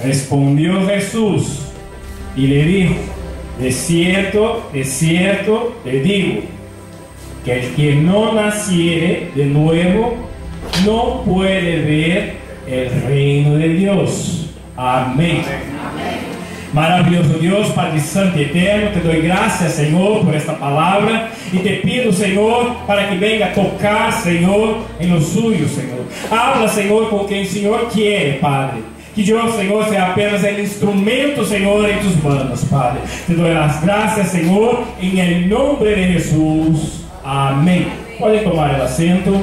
Respondió Jesús y le dijo: de cierto te digo, que el que no naciere de nuevo no puede ver el reino de Dios. Amén. Maravilloso Dios, Padre Santo y Eterno, te doy gracias, Señor, por esta palabra, y te pido, Señor, para que venga a tocar, Señor, en los suyos, Señor. Habla, Señor, con quien el Señor quiere, Padre. Que yo, Señor, sea apenas el instrumento, Señor, en tus manos, Padre. Te doy las gracias, Señor, en el nombre de Jesús. Amén. Pueden tomar el asiento.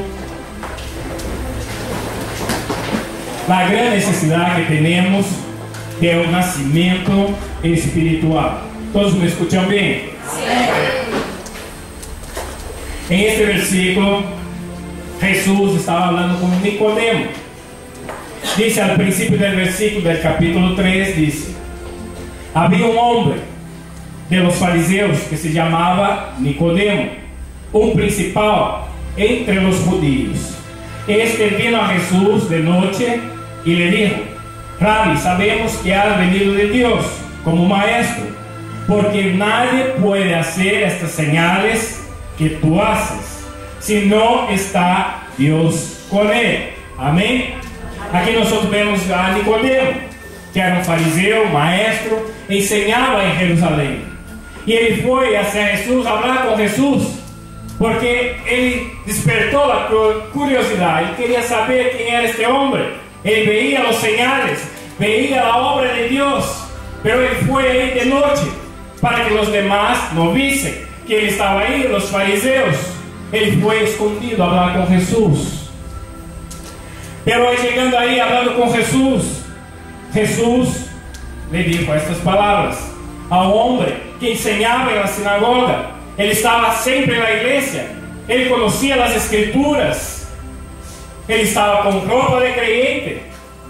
La gran necesidad que tenemos de un nacimiento espiritual. ¿Todos me escuchan bien? Sí. En este versículo, Jesús estaba hablando con Nicodemo. Dice al principio del versículo del capítulo 3, dice: había un hombre de los fariseos que se llamaba Nicodemo, un principal entre los judíos. Este vino a Jesús de noche y le dijo: Rabbi, sabemos que has venido de Dios como maestro, porque nadie puede hacer estas señales que tú haces si no está Dios con él. Amén. Aquí nosotros vemos a Nicodemo, que era un fariseo, maestro, enseñaba en Jerusalén. Y él fue hacia Jesús, a hablar con Jesús, porque él despertó la curiosidad. Él quería saber quién era este hombre. Él veía los señales, veía la obra de Dios, pero él fue ahí de noche para que los demás no viesen que él estaba ahí, los fariseos. Él fue escondido a hablar con Jesús. Pero llegando ahí, hablando con Jesús, Jesús le dijo estas palabras a un hombre que enseñaba en la sinagoga. Él estaba siempre en la iglesia, él conocía las escrituras, él estaba con ropa de creyente,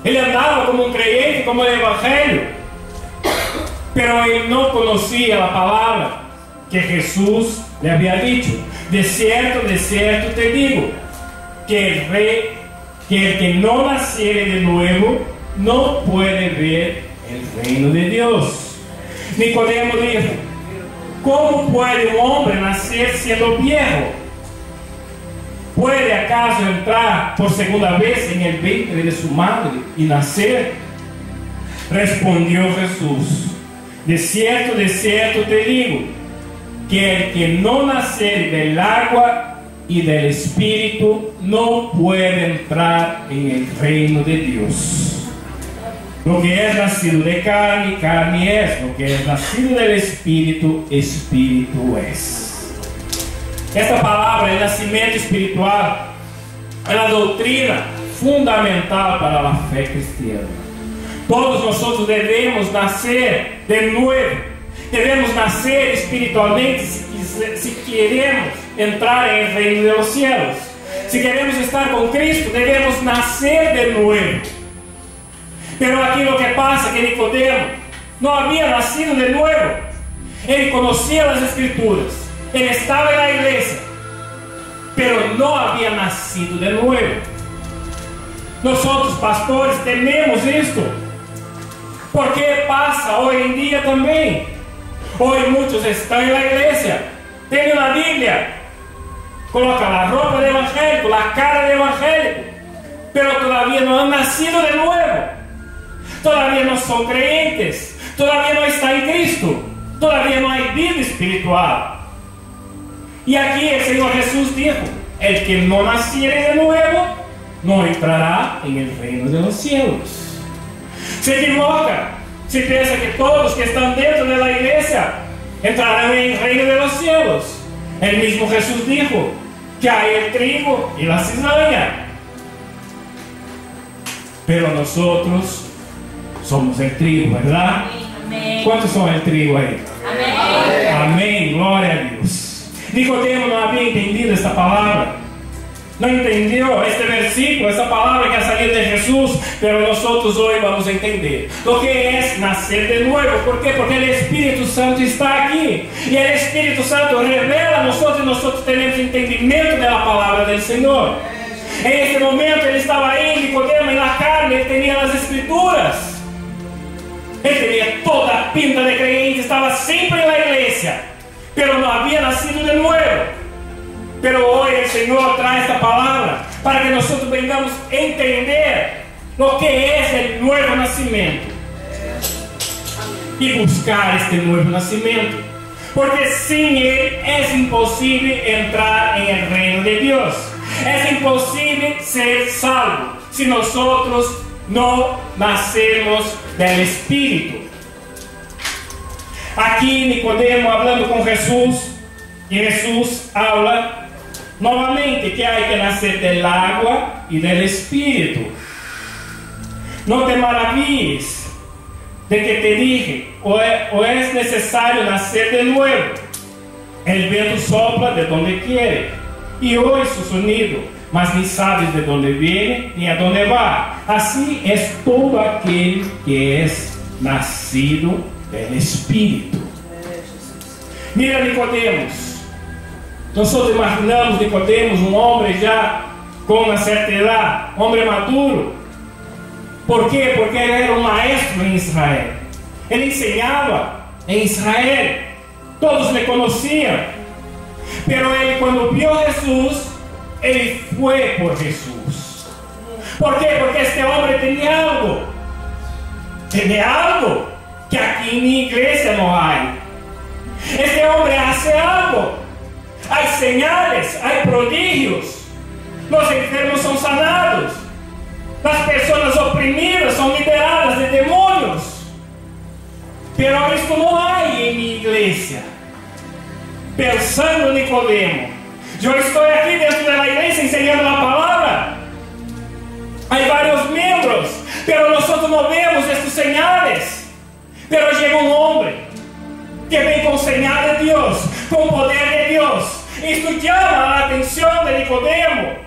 él andaba como un creyente, como el evangelio, pero él no conocía la palabra que Jesús le había dicho. De cierto te digo, que el que no naciere de nuevo no puede ver el reino de Dios. Nicodemo dijo: ¿cómo puede un hombre nacer siendo viejo? ¿Puede acaso entrar por segunda vez en el vientre de su madre y nacer? Respondió Jesús: de cierto te digo, que el que no naciere del agua y del Espíritu no puede entrar en el reino de Dios. Lo que es nacido de carne, carne es. Lo que es nacido del Espíritu, Espíritu es. Esta palabra, el nacimiento espiritual, es la doctrina fundamental para la fe cristiana. Todos nosotros debemos nacer de nuevo. Debemos nacer espiritualmente si queremos entrar en el reino de los cielos. Si queremos estar con Cristo, debemos nacer de nuevo. Pero aquí lo que pasa es que Nicodemo no había nacido de nuevo. Él conocía las escrituras, él estaba en la iglesia, pero no había nacido de nuevo. Nosotros, pastores, tenemos esto. ¿Por qué pasa hoy en día también? Hoy muchos están en la iglesia, tienen la Biblia, colocan la ropa de evangélico, la cara de evangélico, pero todavía no han nacido de nuevo. Todavía no son creyentes, todavía no están en Cristo, todavía no hay vida espiritual. Y aquí el Señor Jesús dijo: el que no naciere de nuevo no entrará en el reino de los cielos. Se equivoca si piensa que todos los que están dentro de la iglesia entrarán en el reino de los cielos. El mismo Jesús dijo que hay el trigo y la cizaña, pero nosotros somos el trigo, ¿verdad? Amén. ¿Cuántos son el trigo ahí? Amén. Amén, gloria a Dios. Nicodemo no había entendido esta palabra, no entendió este versículo, esta palabra que ha salido de Jesús, pero nosotros hoy vamos a entender lo que es nacer de nuevo. ¿Por qué? Porque el Espíritu Santo está aquí, y el Espíritu Santo revela a nosotros, y nosotros tenemos entendimiento de la palabra del Señor. En este momento él estaba ahí, Nicodemo, en la carne, él tenía las escrituras, pinta de creyente, estaba siempre en la iglesia, pero no había nacido de nuevo. Pero hoy el Señor trae esta palabra para que nosotros vengamos a entender lo que es el nuevo nacimiento y buscar este nuevo nacimiento, porque sin él es imposible entrar en el reino de Dios. Es imposible ser salvo si nosotros no nacemos del Espíritu. Aquí Nicodemo hablando con Jesús, y Jesús habla nuevamente que hay que nacer del agua y del Espíritu. No te maravilles de que te dije, o es necesario nacer de nuevo. El viento sopla de donde quiere y oye su sonido, mas ni sabes de dónde viene ni a dónde va. Así es todo aquel que es nacido del Espíritu. Mira Nicodemos. Nosotros imaginamos Nicodemos un hombre ya con una certa edad, hombre maduro. ¿Por qué? Porque él era un maestro en Israel. Él enseñaba en Israel. Todos le conocían. Pero él, cuando vio a Jesús, él fue por Jesús. ¿Por qué? Porque este hombre tenía algo. Tenía algo que aquí en mi iglesia no hay. Este hombre hace algo. Hay señales, hay prodigios. Los enfermos son sanados. Las personas oprimidas son liberadas de demonios. Pero esto no hay en mi iglesia. Pensando Nicodemo, yo estoy aquí dentro de la iglesia enseñando la palabra. Hay varios miembros, pero nosotros no vemos estas señales. Pero llega un hombre que viene con señal de Dios, con poder de Dios. Esto llama la atención de Nicodemo.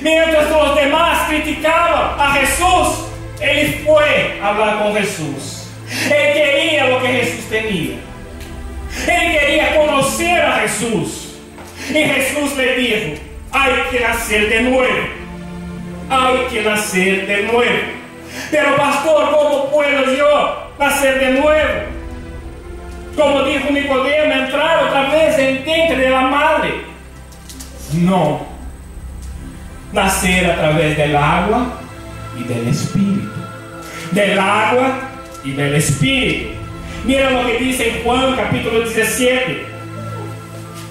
Mientras los demás criticaban a Jesús, él fue a hablar con Jesús. Él quería lo que Jesús tenía. Él quería conocer a Jesús. Y Jesús le dijo, hay que nacer de nuevo. Hay que nacer de nuevo. Pero pastor, ¿cómo puedo yo nacer de nuevo? Como dijo Nicodemo, entrar otra vez en el vientre de la madre. No. Nacer a través del agua y del Espíritu. Del agua y del Espíritu. Mira lo que dice en Juan capítulo 17,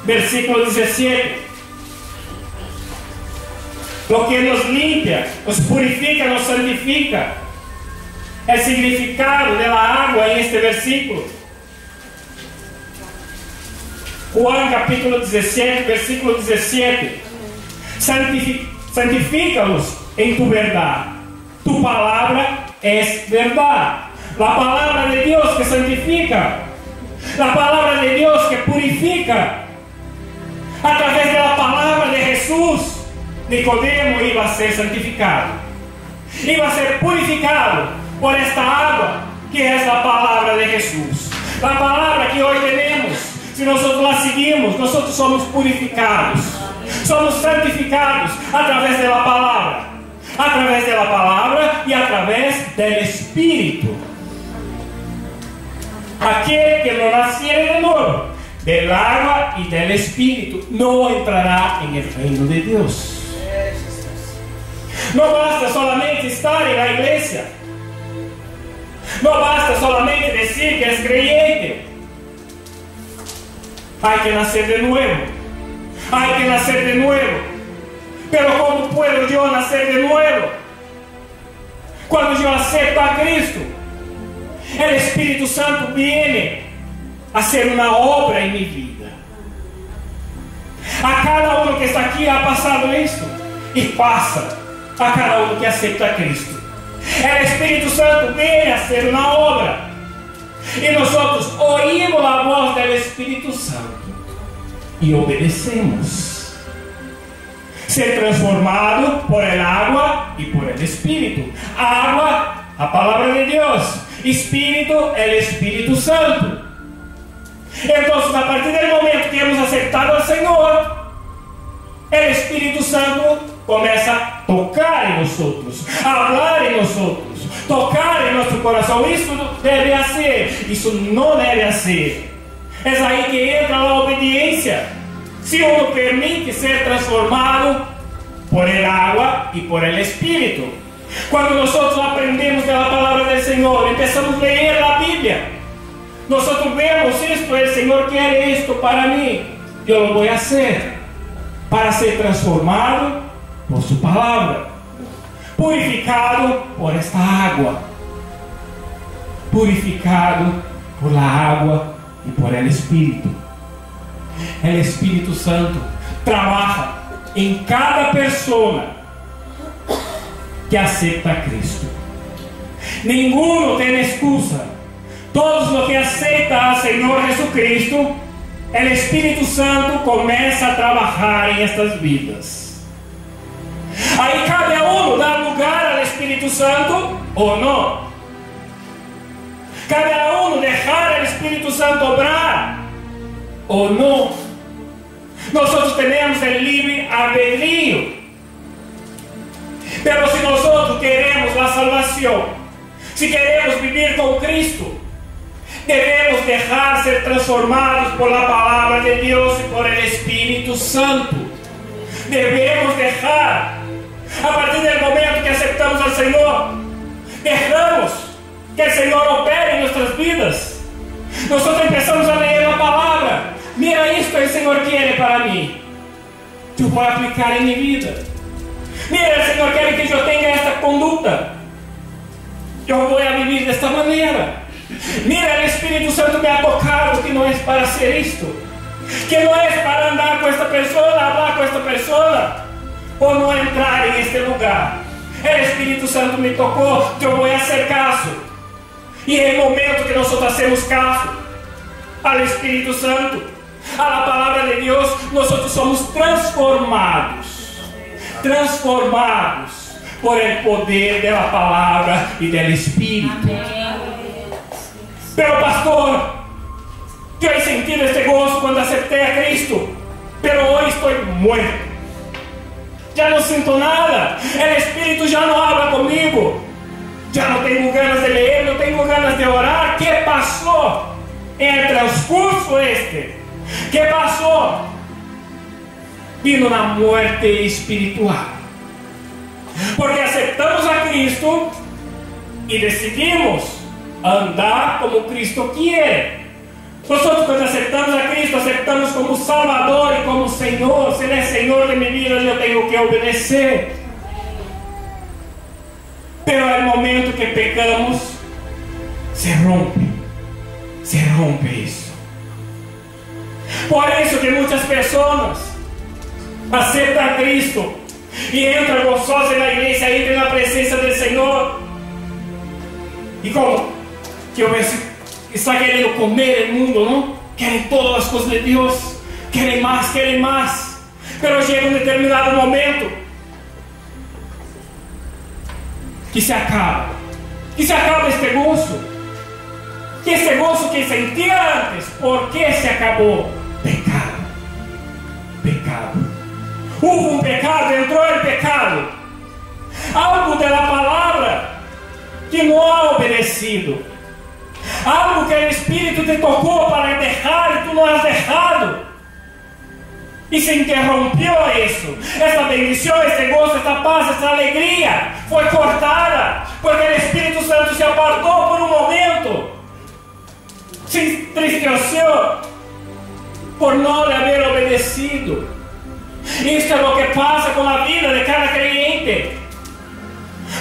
versículo 17. Lo que nos limpia, nos purifica, nos santifica. El significado de la agua en este versículo. Juan capítulo 17, versículo 17. Santifícalos en tu verdad. Tu palabra es verdad. La palabra de Dios que santifica. La palabra de Dios que purifica. A través de la palabra de Jesús, Nicodemo iba a ser santificado. Iba a ser purificado por esta agua que es la palabra de Jesús. La palabra que hoy tenemos, si nosotros la seguimos, nosotros somos purificados. Somos santificados a través de la palabra. A través de la palabra y a través del Espíritu. Aquel que no naciere de nuevo, del agua y del Espíritu, no entrará en el reino de Dios. No basta solamente estar en la iglesia. No basta solamente decir que es creyente. Hay que nacer de nuevo. Hay que nacer de nuevo. Pero ¿cómo puedo yo nacer de nuevo? Cuando yo acepto a Cristo, el Espíritu Santo viene a hacer una obra en mi vida. A cada uno que está aquí ha pasado esto. Y pasa a cada uno que acepta a Cristo. El Espíritu Santo viene a hacer una obra. Y nosotros oímos la voz del Espíritu Santo y obedecemos. Ser transformado por el agua y por el Espíritu. Agua, la palabra de Dios. Espíritu, el Espíritu Santo. Entonces, a partir del momento que hemos aceptado al Señor, el Espíritu Santo comienza a tocar en nosotros, a hablar en nosotros, tocar em nosso coração. Isso deve ser, isso não deve ser. É aí que entra a obediência. Se uno permite ser transformado por el agua e por el Espírito. Quando nós aprendemos da palavra do Senhor, começamos a ler a Bíblia, nós vemos isto, o Senhor quer isto para mim, eu lo vou fazer, para ser transformado por sua palavra, purificado por esta água, purificado por la água e por el Espírito. O Espírito Santo trabalha em cada pessoa que aceita a Cristo. Ninguno tem excusa. Todos os que aceitam ao Senhor Jesucristo, o Espírito Santo começa a trabalhar em estas vidas. Aí cada um dá lugar ao Espírito Santo ou não. Cada um deixar o Espírito Santo obrar ou não. Nós temos o livre albedrío. Mas se nós queremos a salvação, se queremos viver com Cristo, devemos deixar ser transformados por la palavra de Deus e por el Espírito Santo. Devemos deixar, a partir do momento que aceitamos ao Senhor, deixamos que o Senhor opere em nossas vidas. Nós começamos a ler a palavra. Mira isto que o Senhor quer para mim. Eu vou aplicar em minha vida. Mira, o Senhor quer que eu tenha esta conduta. Eu vou viver desta maneira. Mira, o Espírito Santo me ha tocado que não é para ser isto, que não é para andar com esta pessoa, falar com esta pessoa, ou não entrar em este lugar. O Espírito Santo me tocou, que eu vou fazer caso. E é o momento que nós hacemos caso ao Espírito Santo, à palavra de Deus, nós somos transformados por el poder da palavra e do Espírito. Pero pastor, eu he sentido este gozo quando aceitei a Cristo, pero hoje estou muerto. Já não sinto nada, o Espírito já não habla comigo, já não tenho ganas de ler, não tenho ganas de orar. Que passou? Em transcurso este, que passou? Vino na morte espiritual, porque aceitamos a Cristo e decidimos andar como Cristo quer. Nós, quando aceitamos a Cristo, aceitamos como Salvador e como Senhor. Se Ele é Senhor de minha vida, eu tenho que obedecer. Pero no momento que pecamos, se rompe isso. Por isso que muitas pessoas aceitam a Cristo e entram gostosas na igreja, entram na presença do Senhor, e como que eu está querendo comer o mundo, não? Querem todas as coisas de Deus, querem mais, pero chega um determinado momento que se acaba este gozo, que esse gozo que sentia antes, ¿por que se acabou? Pecado. Hubo um pecado, entrou o pecado, algo da palavra que não ha obedecido, algo que o Espírito te tocou para deixar e tu não has deixado, e se interrompeu isso. Essa bendição, esse gozo, essa paz, essa alegria foi cortada, porque o Espírito Santo se apartou por um momento, se entristeceu por não haver obedecido. Isso é o que passa com a vida de cada crente.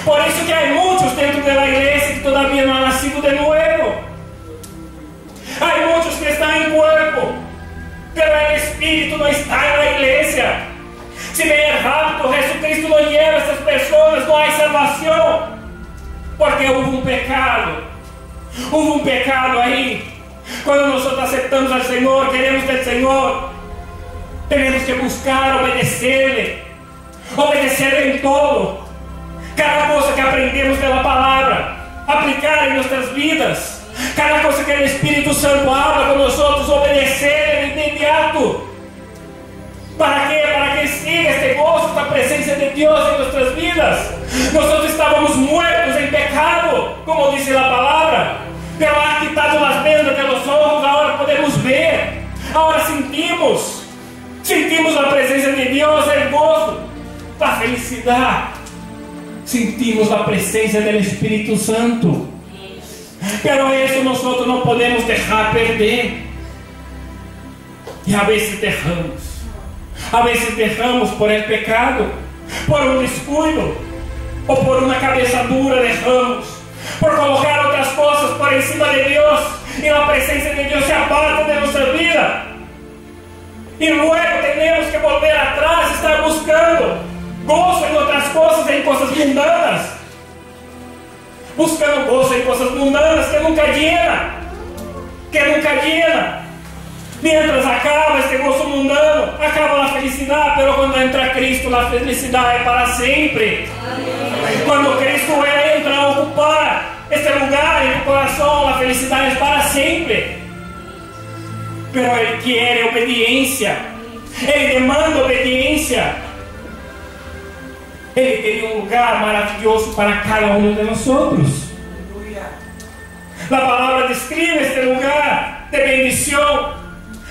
Por isso que há muitos dentro da igreja que todavia não han nascido de novo. Há muitos que estão em corpo, pero o Espírito não está na igreja. Se bem rápido, Jesucristo não leva essas pessoas, não há salvação, porque houve um pecado aí. Quando nós aceitamos ao Senhor, queremos do Senhor, temos que buscar obedecer-lhe em todo. Cada coisa que aprendemos pela palavra, aplicar em nossas vidas. Cada coisa que o Espírito Santo habla com nós, obedecer de imediato. Para quê? Para que siga este gozo da presença de Deus em nossas vidas. Nosotros estábamos muertos en pecado, como dice la palabra, pero ha quitado las vendas de los ojos, ahora podemos ver, ahora sentimos la presencia de Dios, el gozo, la felicidad, sentimos la presencia del Espíritu Santo. Pero eso nosotros no podemos dejar perder. Y a veces dejamos por el pecado, por un descuido, o por una cabeza dura dejamos, por colocar otras cosas por encima de Dios, y la presencia de Dios se aparta de nuestra vida. Y luego tenemos que volver atrás, estar buscando gozo en otras cosas, en cosas mundanas. Buscando gozo en cosas mundanas que nunca llena. Mientras acaba este gozo mundano, acaba la felicidad, pero cuando entra Cristo, la felicidad es para siempre. Cuando Cristo entra a ocupar este lugar en tu corazón, la felicidad es para siempre. Pero Él quiere obediencia, Él demanda obediencia. Él quería un lugar maravilloso para cada uno de nosotros. La palabra describe este lugar de bendición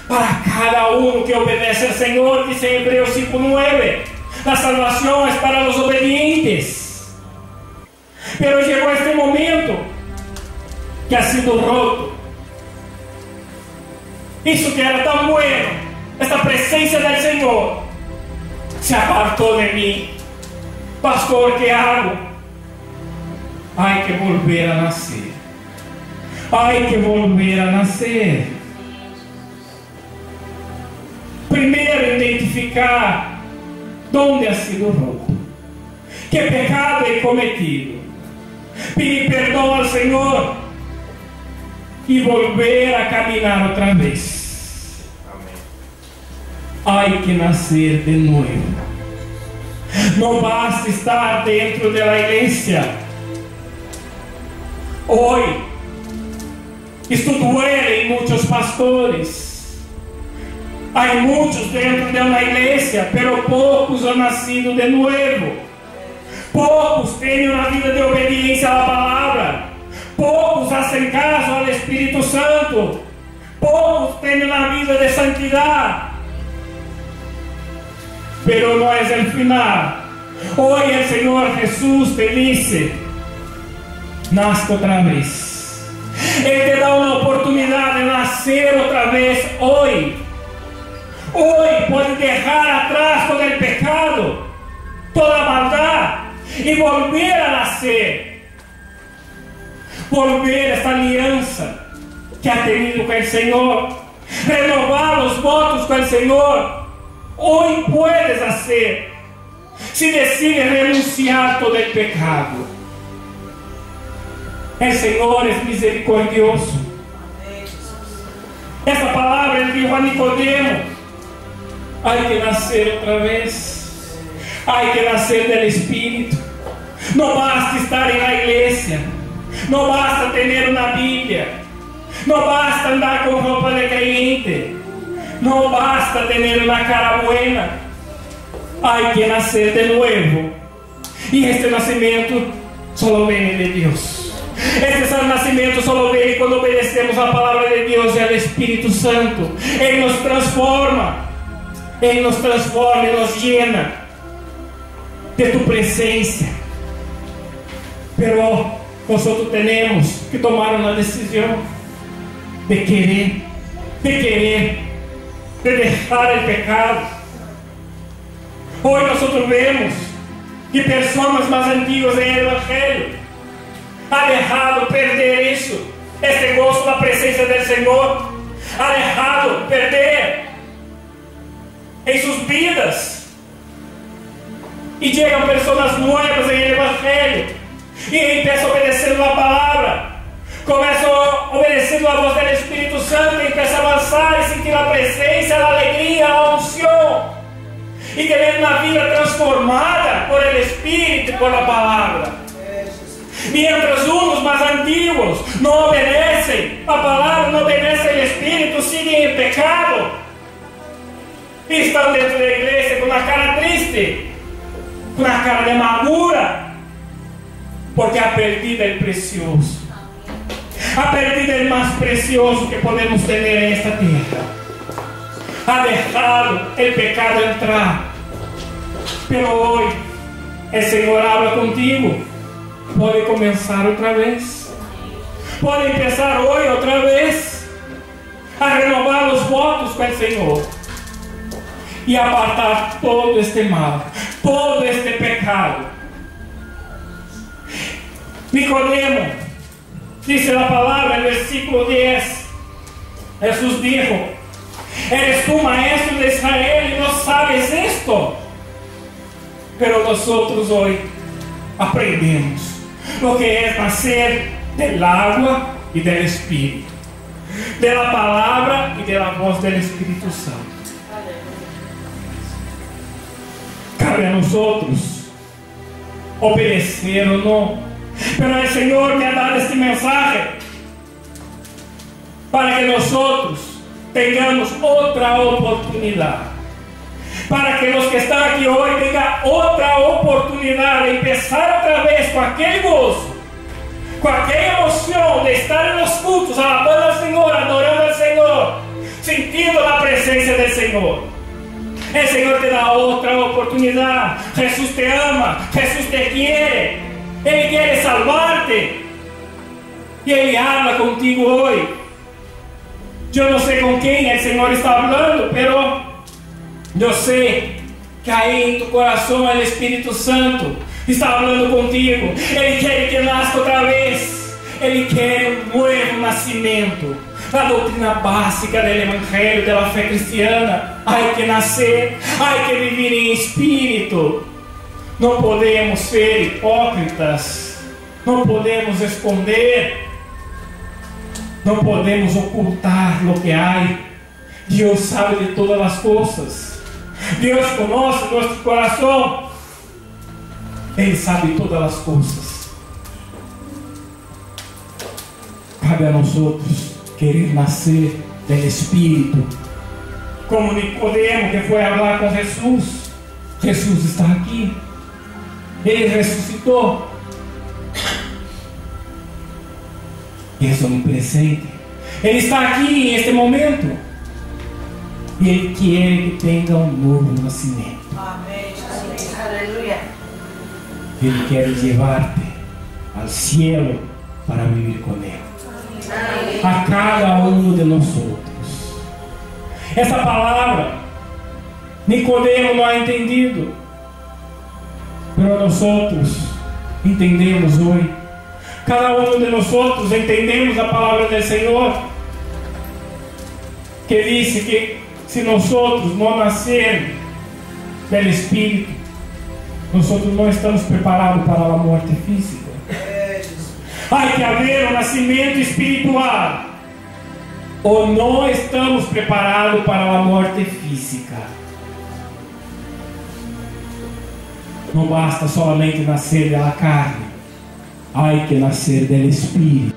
para cada uno que obedece al Señor, dice en Hebreos 5:9. La salvación es para los obedientes. Pero llegó este momento que ha sido roto. Eso que era tan bueno, esta presencia del Señor, se apartó de mí. Pastor, ¿qué hago? Hay que volver a nacer. Hay que volver a nacer. Primero, identificar dónde ha sido roto, qué pecado he cometido, pedir perdón al Señor y volver a caminar otra vez. Hay que nacer de nuevo. No basta estar dentro de la iglesia. Hoy, esto duele en muchos pastores. Hay muchos dentro de una iglesia, pero pocos han nacido de nuevo. Pocos tienen una vida de obediencia a la palabra. Pocos hacen caso al Espíritu Santo. Pocos tienen una vida de santidad. Pero no es el final. Hoy el Señor Jesús te dice: nazca otra vez. Él te da una oportunidad de nacer otra vez hoy. Hoy puedes dejar atrás todo el pecado, toda maldad, y volver a nacer. Volver a esta alianza que ha tenido con el Señor. Renovar los votos con el Señor. Hoy puedes hacer, si decides renunciar todo el pecado. El Señor es misericordioso. Esta palabra Él dijo a Nicodemo: hay que nacer otra vez. Hay que nacer del Espíritu. No basta estar en la iglesia. No basta tener una Biblia. No basta andar con ropa de creyente. No basta tener una cara buena. Hay que nacer de nuevo. Y este nacimiento solo viene de Dios. Este nacimiento solo viene cuando obedecemos a la palabra de Dios y al Espíritu Santo. Él nos transforma. Él nos transforma y nos llena de tu presencia. Pero nosotros tenemos que tomar una decisión de querer, de dejar el pecado. Hoy nosotros vemos que personas más antiguas en el Evangelio han dejado perder eso, este gozo, la presencia del Señor, ha dejado perder en sus vidas. Y llegan personas nuevas en el Evangelio y empiezan a obedecer la palabra, comienzan a obedecer la voz del Espíritu Santo y empiezan a avanzar y sentir la presencia, la alegría, la unción y tener una vida transformada por el Espíritu y por la palabra. Mientras unos más antiguos no obedecen la palabra, no obedecen el Espíritu, siguen en pecado y están dentro de la iglesia con una cara triste, con una cara de amargura, porque ha perdido el precioso. Ha perdido el más precioso que podemos tener en esta tierra. Ha dejado el pecado entrar. Pero hoy el Señor habla contigo. Puede comenzar otra vez. Puede empezar hoy otra vez a renovar los votos con el Señor y apartar todo este mal, todo este pecado. Nicodemo, dice la palabra en el versículo 10, Jesús dijo: eres tú maestro de Israel y no sabes esto. Pero nosotros hoy aprendemos lo que es nacer del agua y del Espíritu, de la palabra y de la voz del Espíritu Santo. Cabe a nosotros obedecer o no, pero el Señor me ha dado este mensaje para que nosotros tengamos otra oportunidad, para que los que están aquí hoy tengan otra oportunidad de empezar otra vez con aquel gozo, con aquella emoción de estar en los cultos, alabando al Señor, adorando al Señor, sintiendo la presencia del Señor. El Señor te da otra oportunidad. Jesús te ama, Jesús te quiere, Él quiere salvarte y Él habla contigo hoy. Yo no sé con quién el Señor está hablando, pero yo sé que ahí en tu corazón el Espíritu Santo está hablando contigo. Él quiere que nazca otra vez. Él quiere un nuevo nacimiento. La doctrina básica del Evangelio, de la fe cristiana. Hay que nacer, hay que vivir en espíritu. No podemos ser hipócritas. No podemos esconder. No podemos ocultar lo que hay. Dios sabe de todas las cosas. Dios conoce nuestro corazón. Él sabe todas las cosas. Cabe a nosotros querer nacer del Espíritu. Como Nicodemo, que fue a hablar con Jesús. Jesús está aquí. Él resucitó. Y es omnipresente. Él está aquí en este momento. Y Él quiere que tenga un nuevo nacimiento. Amén. Aleluya. Él quiere llevarte al cielo para vivir con Él. A cada uno de nosotros. Essa palavra Nicodemo não ha entendido, pero nosotros entendemos hoy. Cada uno de nosotros entendemos a palavra del Señor, que dice que si nosotros no nacermos del Espíritu, nosotros no estamos preparados para la muerte física. Hay que haber un nacimiento espiritual, o no estamos preparados para la muerte física. No basta solamente nacer de la carne, hay que nacer del Espíritu.